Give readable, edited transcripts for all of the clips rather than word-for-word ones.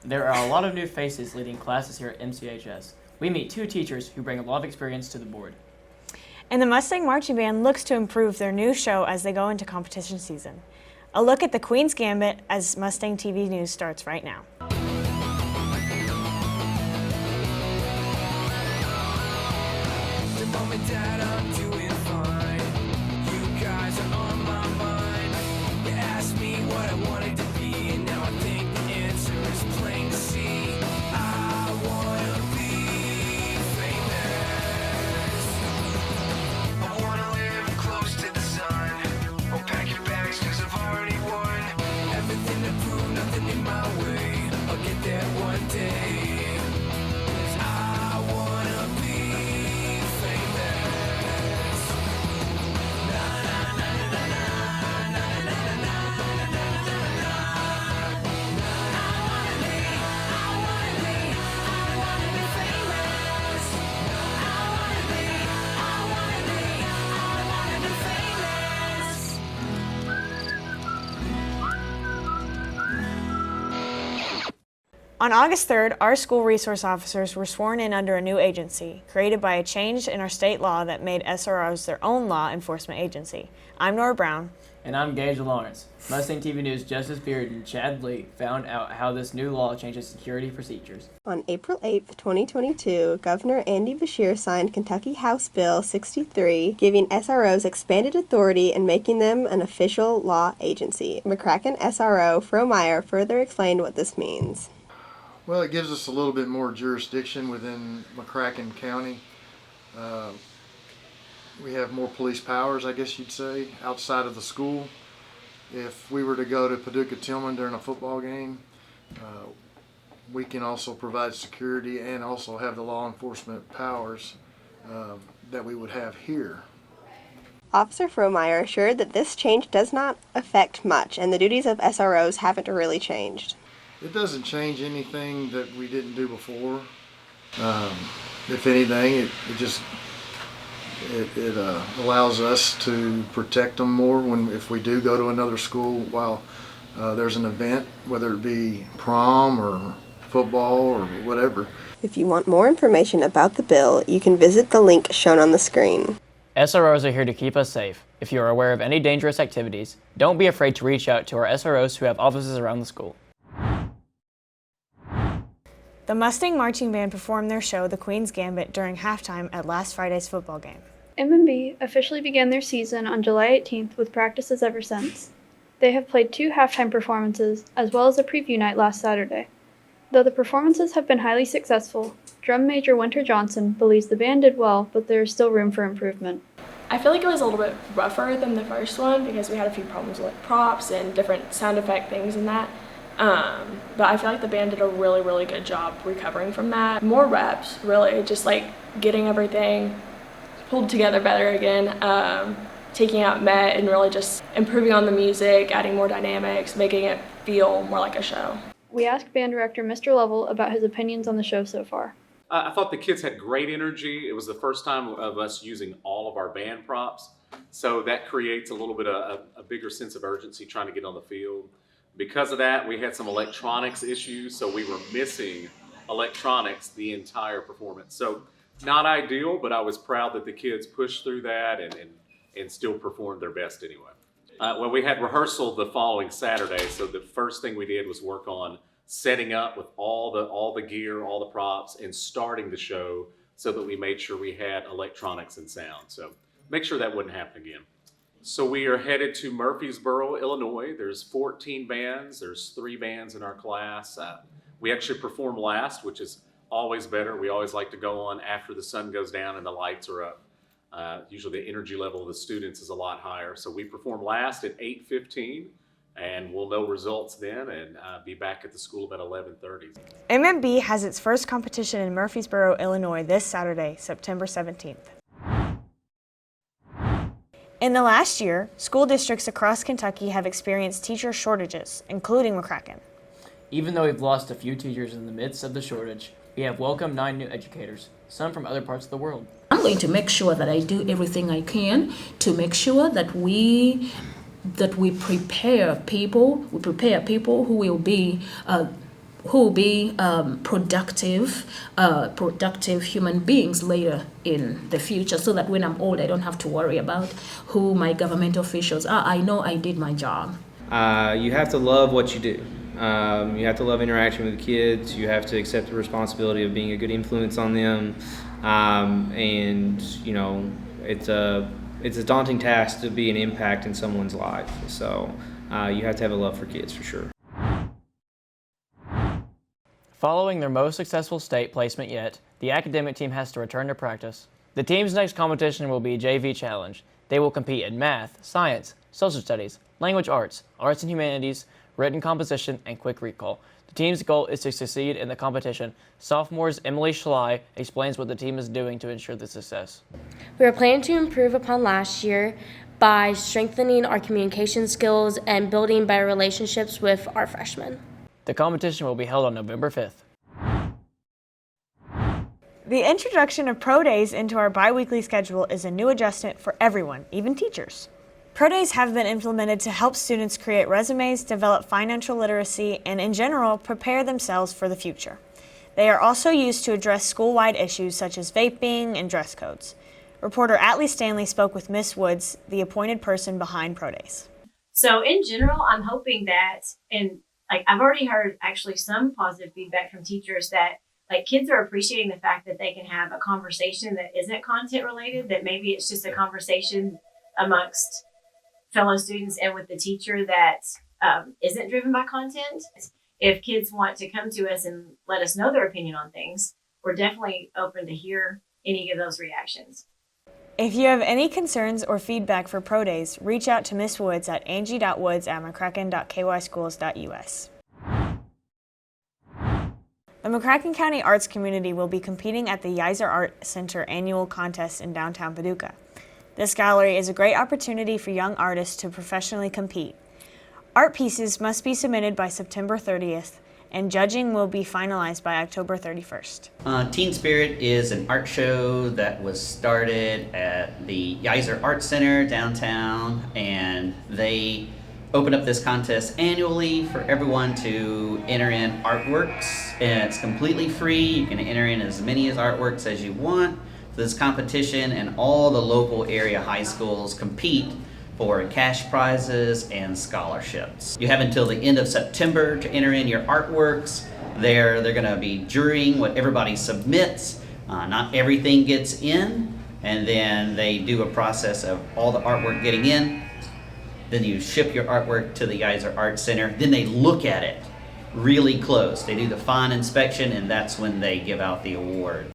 There are a lot of new faces leading classes here at MCHS. We meet two teachers who bring a lot of experience to the board. And the Mustang Marching Band looks to improve their new show as they go into competition season. A look at the Queen's Gambit as Mustang TV News starts right now. On August 3rd, our school resource officers were sworn in under a new agency, created by a change in our state law that made SROs their own law enforcement agency. I'm Nora Brown. And I'm Gage Lawrence. Mustang TV News' Justice Beard and Chad Lee found out how this new law changes security procedures. On April 8, 2022, Governor Andy Beshear signed Kentucky House Bill 63, giving SROs expanded authority and making them an official law agency. McCracken SRO Frohmeyer further explained what this means. Well, it gives us a little bit more jurisdiction within McCracken County. We have more police powers, I guess you'd say, outside of the school. If we were to go to Paducah Tillman during a football game, we can also provide security and also have the law enforcement powers that we would have here. Officer Frohmeyer assured that this change does not affect much and the duties of SROs haven't really changed. It doesn't change anything that we didn't do before. If anything, it allows us to protect them more if we do go to another school while there's an event, whether it be prom or football or whatever. If you want more information about the bill, you can visit the link shown on the screen. SROs are here to keep us safe. If you are aware of any dangerous activities, don't be afraid to reach out to our SROs who have offices around the school. The Mustang Marching Band performed their show, The Queen's Gambit, during halftime at last Friday's football game. M&B officially began their season on July 18th with practices ever since. They have played 2 halftime performances, as well as a preview night last Saturday. Though the performances have been highly successful, Drum Major Winter Johnson believes the band did well, but there is still room for improvement. I feel like it was a little bit rougher than the first one because we had a few problems with props and different sound effect things and that. But I feel like the band did a really, really good job recovering from that. More reps, really, just like getting everything pulled together better again, taking out Met and really just improving on the music, adding more dynamics, making it feel more like a show. We asked band director Mr. Lovell about his opinions on the show so far. I thought the kids had great energy. It was the first time of us using all of our band props, so that creates a little bit of a bigger sense of urgency trying to get on the field. Because of that, we had some electronics issues, so we were missing electronics the entire performance. So not ideal, but I was proud that the kids pushed through that and still performed their best anyway. Well, we had rehearsal the following Saturday, so the first thing we did was work on setting up with all the gear, all the props, and starting the show so that we made sure we had electronics and sound. So make sure that wouldn't happen again. So we are headed to Murfreesboro, Illinois. There's 14 bands. There's 3 bands in our class. We actually perform last, which is always better. We always like to go on after the sun goes down and the lights are up. Usually the energy level of the students is a lot higher. So we perform last at 8:15, and we'll know results then and be back at the school about 11:30. M&B has its first competition in Murfreesboro, Illinois this Saturday, September 17th. In the last year, school districts across Kentucky have experienced teacher shortages, including McCracken. Even though we've lost a few teachers in the midst of the shortage, we have welcomed 9 new educators, some from other parts of the world. I'm going to make sure that I do everything I can to make sure that we prepare people who will be who will be productive human beings later in the future, so that when I'm old, I don't have to worry about who my government officials are. I know I did my job. You have to love what you do. You have to love interaction with the kids. You have to accept the responsibility of being a good influence on them. And you know, it's a daunting task to be an impact in someone's life. So you have to have a love for kids for sure. Following their most successful state placement yet, the academic team has to return to practice. The team's next competition will be JV Challenge. They will compete in math, science, social studies, language arts, arts and humanities, written composition, and quick recall. The team's goal is to succeed in the competition. Sophomores Emily Schley explains what the team is doing to ensure the success. We are planning to improve upon last year by strengthening our communication skills and building better relationships with our freshmen. The competition will be held on November 5th. The introduction of Pro Days into our biweekly schedule is a new adjustment for everyone, even teachers. Pro Days have been implemented to help students create resumes, develop financial literacy, and in general, prepare themselves for the future. They are also used to address school-wide issues such as vaping and dress codes. Reporter Atlee Stanley spoke with Miss Woods, the appointed person behind Pro Days. So in general, I'm hoping that, and I've already heard actually some positive feedback from teachers that kids are appreciating the fact that they can have a conversation that isn't content related, that maybe it's just a conversation amongst fellow students and with the teacher that isn't driven by content. If kids want to come to us and let us know their opinion on things, we're definitely open to hear any of those reactions. If you have any concerns or feedback for Pro Days, reach out to Miss Woods at angie.woods@mccracken.kyschools.us. The McCracken County arts community will be competing at the Yiser Art Center annual contest in downtown Paducah. This gallery is a great opportunity for young artists to professionally compete. Art pieces must be submitted by September 30th, and judging will be finalized by October 31st. Teen Spirit is an art show that was started at the Yiser Art Center downtown, and they open up this contest annually for everyone to enter in artworks, and it's completely free. You can enter in as many artworks as you want for this competition, and all the local area high schools compete for cash prizes and scholarships. You have until the end of September to enter in your artworks. They're going to be jurying what everybody submits. Not everything gets in, and then they do a process of all the artwork getting in. Then you ship your artwork to the Yiser Art Center. Then they look at it really close. They do the fine inspection, and that's when they give out the award.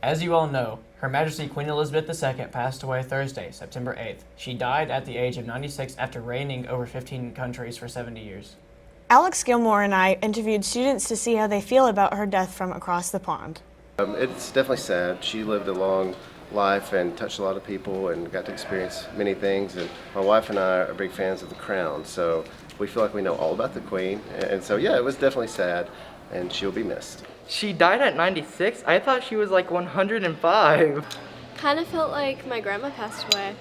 As you all know, Her Majesty Queen Elizabeth II passed away Thursday, September 8th. She died at the age of 96 after reigning over 15 countries for 70 years. Alex Gilmore and I interviewed students to see how they feel about her death from across the pond. It's definitely sad. She lived a long life and touched a lot of people and got to experience many things. And my wife and I are big fans of The Crown, so we feel like we know all about the Queen. And so, yeah, it was definitely sad, and she'll be missed. She died at 96? I thought she was like 105. Kind of felt like my grandma passed away.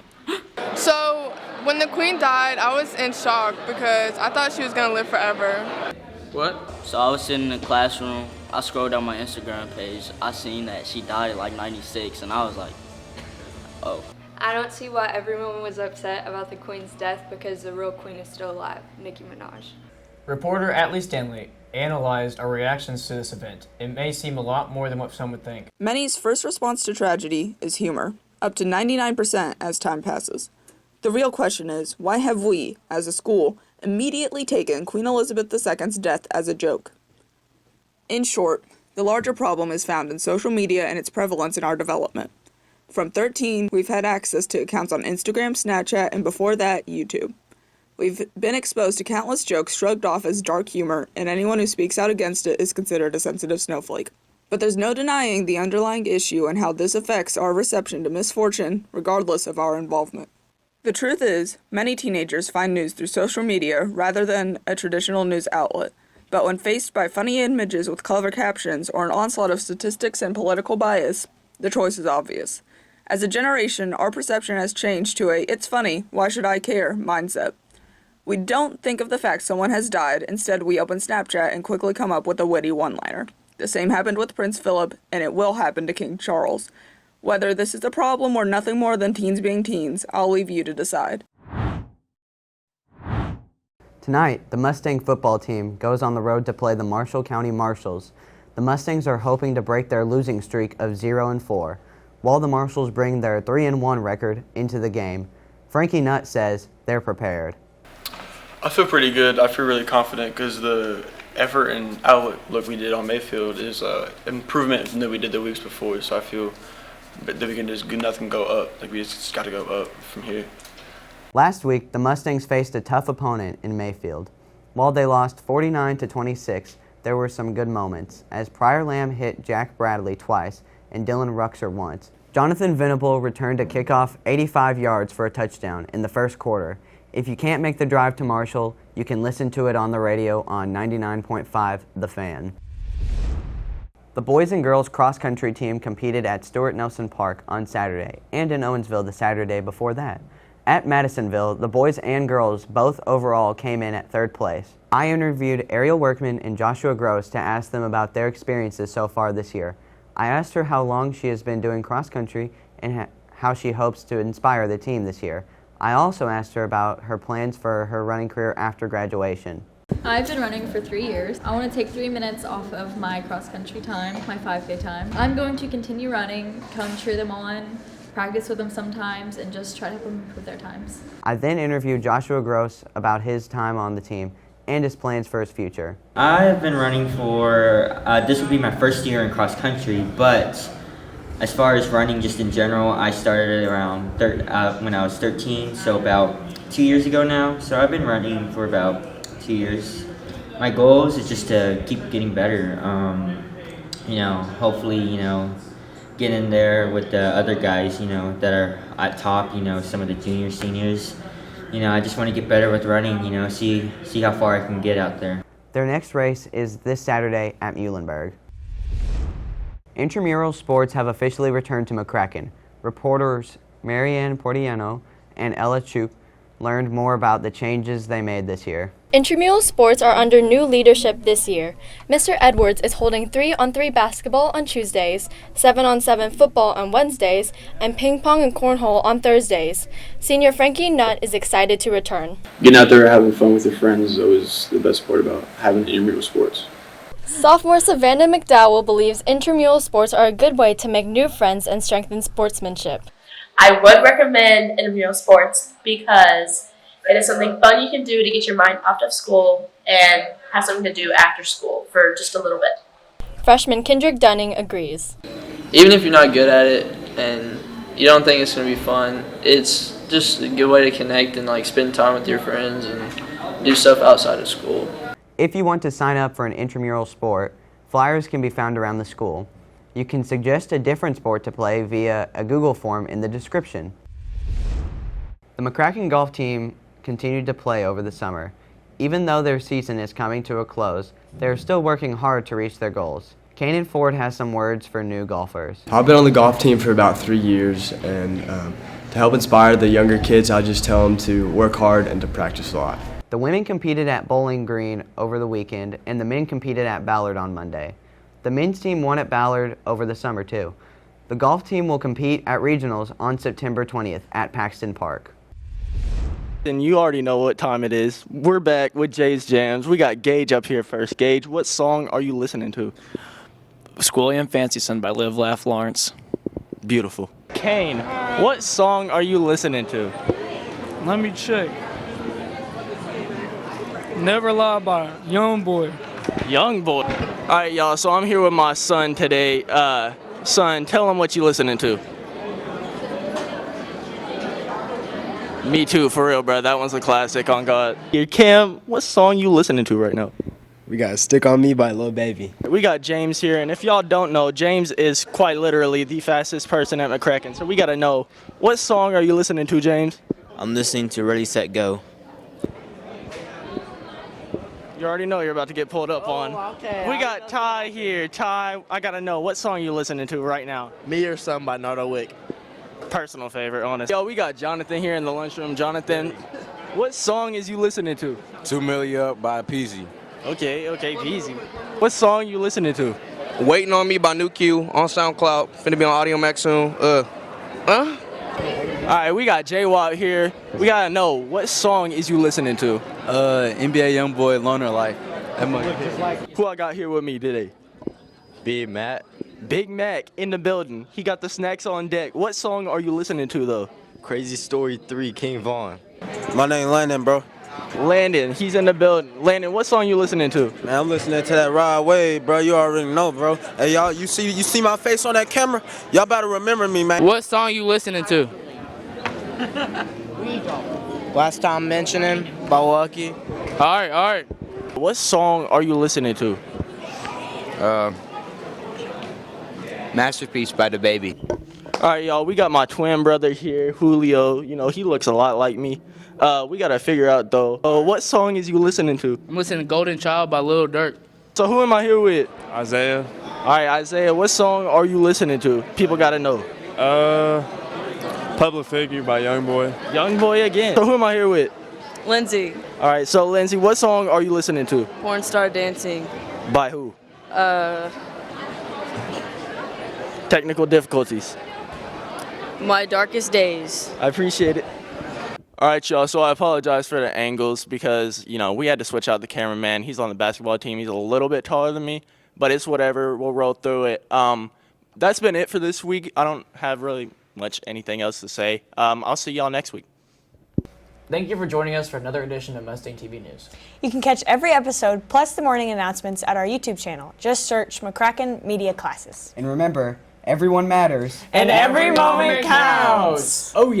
So, when the Queen died, I was in shock because I thought she was going to live forever. What? So I was sitting in the classroom, I scrolled down my Instagram page, I seen that she died at like 96, and I was like, oh. I don't see why everyone was upset about the Queen's death because the real Queen is still alive, Nicki Minaj. Reporter Atlee Stanley analyzed our reactions to this event. It may seem a lot more than what some would think. Many's first response to tragedy is humor, up to 99% as time passes. The real question is, why have we, as a school, immediately taken Queen Elizabeth II's death as a joke? In short, the larger problem is found in social media and its prevalence in our development. From 13, we've had access to accounts on Instagram, Snapchat, and before that, YouTube. We've been exposed to countless jokes shrugged off as dark humor, and anyone who speaks out against it is considered a sensitive snowflake. But there's no denying the underlying issue and how this affects our reception to misfortune, regardless of our involvement. The truth is, many teenagers find news through social media rather than a traditional news outlet. But when faced by funny images with clever captions or an onslaught of statistics and political bias, the choice is obvious. As a generation, our perception has changed to a "it's funny, why should I care" mindset. We don't think of the fact someone has died. Instead, we open Snapchat and quickly come up with a witty one-liner. The same happened with Prince Philip, and it will happen to King Charles. Whether this is a problem or nothing more than teens being teens, I'll leave you to decide. Tonight, the Mustang football team goes on the road to play the Marshall County Marshals. The Mustangs are hoping to break their losing streak of 0-4, while the Marshals bring their 3-1 record into the game. Frankie Nutt says they're prepared. I feel pretty good. I feel really confident because the effort and outlook we did on Mayfield is improvement than we did the weeks before. So I feel that we can just nothing go up. Like we just got to go up from here. Last week, the Mustangs faced a tough opponent in Mayfield. While they lost 49-26, there were some good moments, as Pryor Lamb hit Jack Bradley twice and Dylan Ruxer once. Jonathan Venable returned a kickoff 85 yards for a touchdown in the first quarter. If you can't make the drive to Marshall, you can listen to it on the radio on 99.5 The Fan. The boys and girls cross-country team competed at Stuart Nelson Park on Saturday and in Owensville the Saturday before that. At Madisonville, the boys and girls both overall came in at third place. I interviewed Ariel Workman and Joshua Gross to ask them about their experiences so far this year. I asked her how long she has been doing cross-country and how she hopes to inspire the team this year. I also asked her about her plans for her running career after graduation. I've been running for 3 years. I want to take 3 minutes off of my cross-country time, my 5K time. I'm going to continue running, come cheer them on, practice with them sometimes, and just try to help them improve their times. I then interviewed Joshua Gross about his time on the team and his plans for his future. I've been running for, this will be my first year in cross country, but as far as running just in general, I started around when I was 13, so about 2 years ago now. So I've been running for about 2 years. My goals is just to keep getting better. Hopefully, get in there with the other guys, that are at top, some of the juniors, seniors. I just want to get better with running, see how far I can get out there. Their next race is this Saturday at Muhlenberg. Intramural sports have officially returned to McCracken. Reporters Marianne Portiano and Ella Chuk learned more about the changes they made this year. Intramural sports are under new leadership this year. Mr. Edwards is holding 3-on-3 basketball on Tuesdays, 7-on-7 football on Wednesdays, and ping pong and cornhole on Thursdays. Senior Frankie Nutt is excited to return. Getting out there having fun with your friends is always the best part about having intramural sports. Sophomore Savannah McDowell believes intramural sports are a good way to make new friends and strengthen sportsmanship. I would recommend intramural sports because it is something fun you can do to get your mind off of school and have something to do after school for just a little bit. Freshman Kendrick Dunning agrees. Even if you're not good at it and you don't think it's going to be fun, it's just a good way to connect and spend time with your friends and do stuff outside of school. If you want to sign up for an intramural sport, flyers can be found around the school. You can suggest a different sport to play via a Google form in the description. The McCracken golf team continued to play over the summer. Even though their season is coming to a close, they are still working hard to reach their goals. Kanan Ford has some words for new golfers. I've been on the golf team for about 3 years, and to help inspire the younger kids, I just tell them to work hard and to practice a lot. The women competed at Bowling Green over the weekend, and the men competed at Ballard on Monday. The men's team won at Ballard over the summer, too. The golf team will compete at regionals on September 20th at Paxton Park. And you already know what time it is. We're back with Jay's Jams. We got Gage up here first. Gage, what song are you listening to? Schoolie and Fancy Son by Live Laugh Lawrence. Beautiful. Kane, what song are you listening to? Let me check. Never Lie by Young Boy. Young Boy. All right, y'all, so I'm here with my son today. Son, tell him what you listening to. Me too, for real, bro. That one's a classic, on God. Here, Cam, what song you listening to right now? We got Stick On Me by Lil Baby. We got James here, and if y'all don't know, James is quite literally the fastest person at McCracken, so we got to know, what song are you listening to, James? I'm listening to Ready, Set, Go. You already know you're about to get pulled up on. Okay. We got Ty here. Ty, I got to know, what song you listening to right now? Me or Some by Nardo Wick. Personal favorite, honestly. Yo, we got Jonathan here in the lunchroom. Jonathan, What song is you listening to? 2 Million Up by Peasy. Okay, Peasy. What song you listening to? Waiting on Me by New Q on SoundCloud. Finna be on Audio Max soon. All right, we got J-Wop here. We gotta know, what song is you listening to? NBA YoungBoy, Loner Life. Who I got here with me today? Big Matt. Big Mac in the building. He got the snacks on deck. What song are you listening to, though? Crazy Story 3, King Von. My name Landon, bro. Landon, he's in the building. Landon, what song you listening to? Man, I'm listening to that Ride Wave, bro. You already know, bro. Hey, y'all, you see my face on that camera? Y'all better remember me, man. What song you listening to? Last Time Mentioning by Lucky. All right. What song are you listening to? Masterpiece by the Baby. All right, y'all, we got my twin brother here, Julio. You know, he looks a lot like me. We got to figure out, though, what song is you listening to? I'm listening to Golden Child by Lil Durk. So who am I here with? Isaiah. All right, Isaiah, what song are you listening to? People got to know. Public Figure by YoungBoy. YoungBoy again. So who am I here with? Lindsay. All right, so Lindsay, what song are you listening to? Porn Star Dancing. By who? Technical difficulties. My Darkest Days. I appreciate it. All right, y'all, so I apologize for the angles because, you know, we had to switch out the cameraman. He's on the basketball team. He's a little bit taller than me, but it's whatever. We'll roll through it. That's been it for this week. I don't have really much anything else to say. I'll see y'all next week. Thank you for joining us for another edition of Mustang TV News. You can catch every episode plus the morning announcements at our YouTube channel. Just search McCracken Media Classes. And remember, everyone matters. And every moment counts. Oh, yeah.